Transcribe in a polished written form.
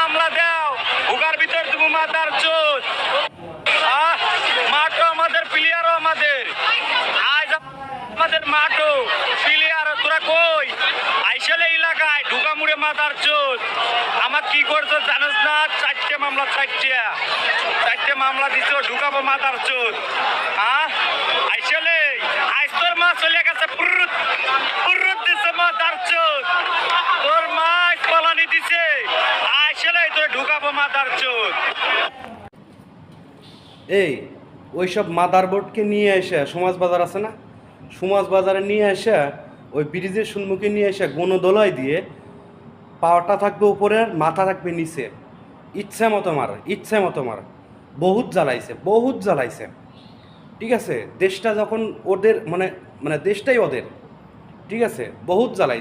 মামলা দাও, হুকার ভিতর তুমি মাতার চোদ। মাঠও আমাদের, প্লেয়ারও আমাদের। আজ আমাদের মাঠও প্লেয়ারও। তোরা কই আইসলে এলাকায় ঢুকা মুড়ে মাতার চোদ। আমার কি করছো জানোস না? চারটে মামলা, চারটে মামলা দিছো, ঢুকাবো মাতার চোদ। আইসলে আইস তোর মা চলে গেছে, পুরুত দিছে মাতার চোদ। তোর মা পালানি দিছে, আইসলে তোর ঢুকাবো মাতার চোদ। এই ওইসব মাদারবোর্ডকে নিয়ে এসে সমাজ বাজার আছে না, সমাজ বাজারে নিয়ে এসে ওই ব্রিজের সম্মুখে নিয়ে এসে গণদোলায় দিয়ে পাওয়াটা থাকবে উপরে, মাথা থাকবে নিচে, ইচ্ছে মতো মার। বহুত জ্বালাইছে। ঠিক আছে, দেশটা যখন ওদের মানে দেশটাই ওদের, ঠিক আছে, বহুত জ্বালাইছে।